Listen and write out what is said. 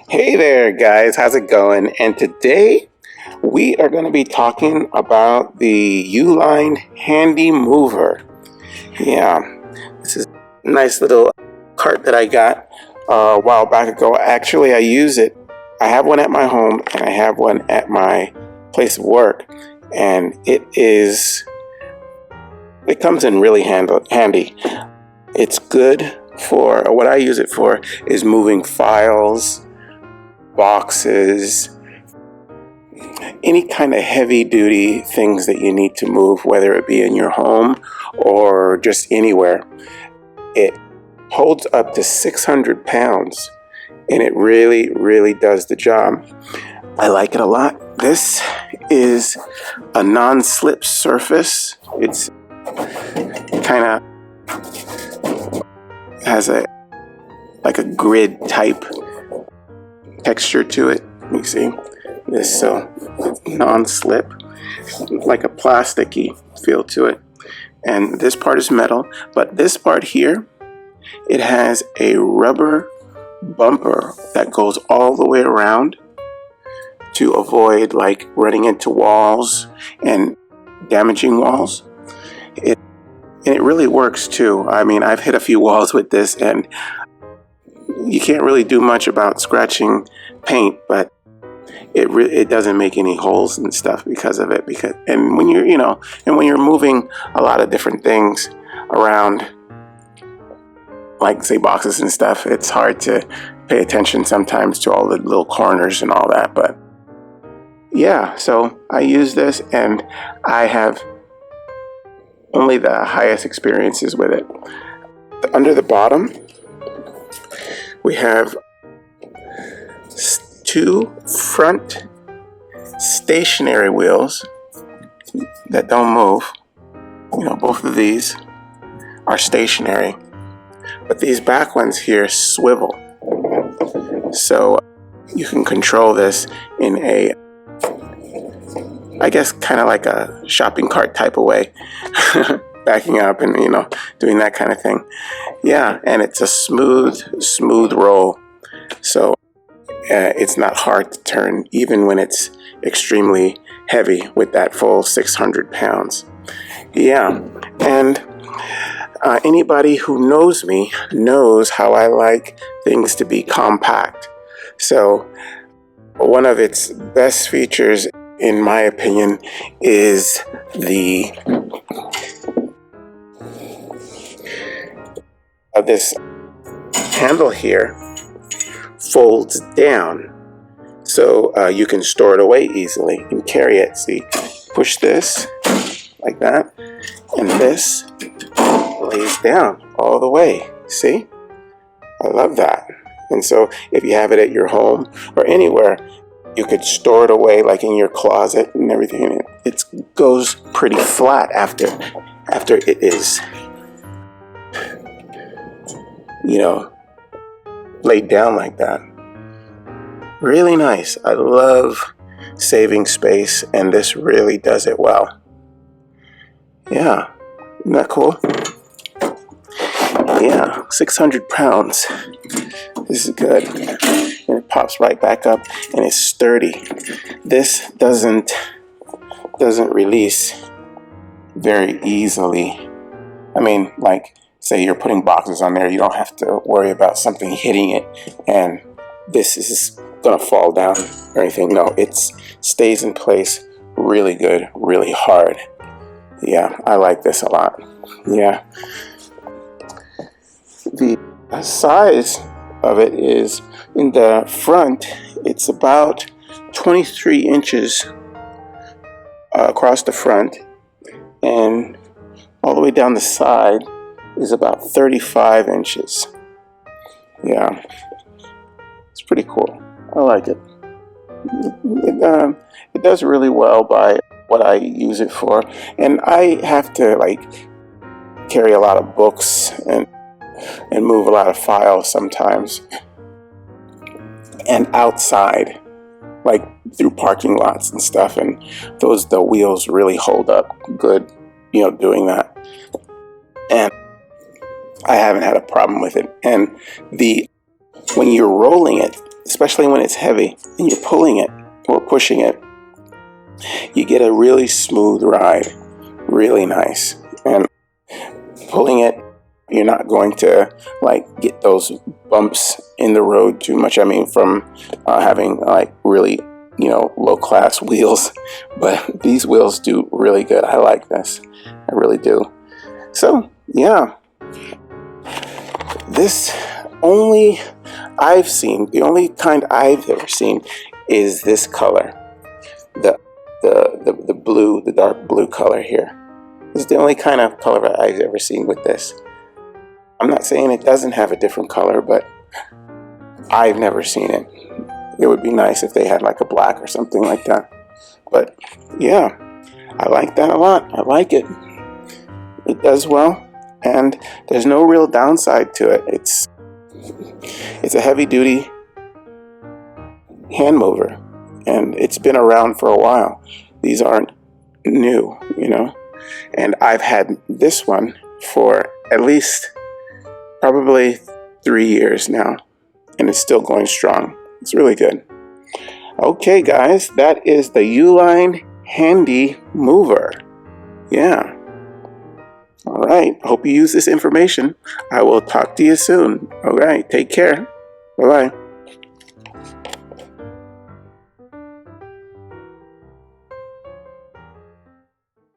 Hey there, guys. How's it going? And today we are going to be talking about the Uline Handy Mover. Yeah, this is a nice little cart that I got a while back ago. Actually, I use it. I have one at my home and I have one at my place of work. And it comes in really handy. It's good for, what I use it for is moving files, boxes, any kind of heavy duty things that you need to move, whether it be in your home or just anywhere. It holds up to 600 pounds and it really does the job. I like it a lot. This is a non-slip surface. It's kind of has a grid type texture to it. You see this, so it's non-slip, like a plasticky feel to it. And this part is metal, but this part here, it has a rubber bumper that goes all the way around to avoid like running into walls and damaging walls. It really works too. I mean, I've hit a few walls with this and you can't really do much about scratching paint, but it doesn't make any holes and stuff because of it. And when you're moving a lot of different things around, like say boxes and stuff, it's hard to pay attention sometimes to all the little corners and all that. But yeah, so I use this and I have only the highest experiences with it. Under the bottom, we have two front stationary wheels that don't move. Both of these are stationary, but these back ones here swivel. So you can control this in a, I guess, kind of like a shopping cart type of way, backing up and, doing that kind of thing. Yeah, and it's a smooth roll. So it's not hard to turn, even when it's extremely heavy with that full 600 pounds. Yeah, and anybody who knows me knows how I like things to be compact. So one of its best features, in my opinion, is this handle here folds down, so you can store it away easily and carry it. See, push this like that, and this lays down all the way. See, I love that. And so if you have it at your home or anywhere, you could store it away, like in your closet and everything. It goes pretty flat after it is, laid down like that. Really nice. I love saving space, and this really does it well. Yeah, isn't that cool? Yeah, 600 pounds. This is good. And it pops right back up, and it's sturdy. This doesn't release very easily. I mean, like, say you're putting boxes on there, you don't have to worry about something hitting it and this is gonna fall down or anything. No, it stays in place really good, really hard. Yeah, I like this a lot. Yeah. The size of it is, in the front, it's about 23 inches across the front, and all the way down the side is about 35 inches. Yeah, it's pretty cool. I like it. It does really well by what I use it for, and I have to carry a lot of books and move a lot of files sometimes, and outside, like through parking lots and stuff, and the wheels really hold up good, doing that. And I haven't had a problem with it. And when you're rolling it, especially when it's heavy and you're pulling it or pushing it, you get a really smooth ride, really nice. And pulling it, you're not going to like get those bumps in the road too much. I mean, from having like really, low class wheels, but these wheels do really good. I like this, I really do. So yeah, this the only kind I've ever seen is this color, the blue, the dark blue color here. This is the only kind of color that I've ever seen with this. I'm not saying it doesn't have a different color, but I've never seen it. It would be nice if they had like a black or something like that. But yeah, I like that a lot. I like it. It does well, and there's no real downside to it. It's a heavy-duty hand mover, and it's been around for a while. These aren't new, and I've had this one for at least probably 3 years now, and it's still going strong. It's really good. Okay, guys, that is the Uline Handi mover. Yeah. All right. Hope you use this information. I will talk to you soon. All right. Take care. Bye-bye.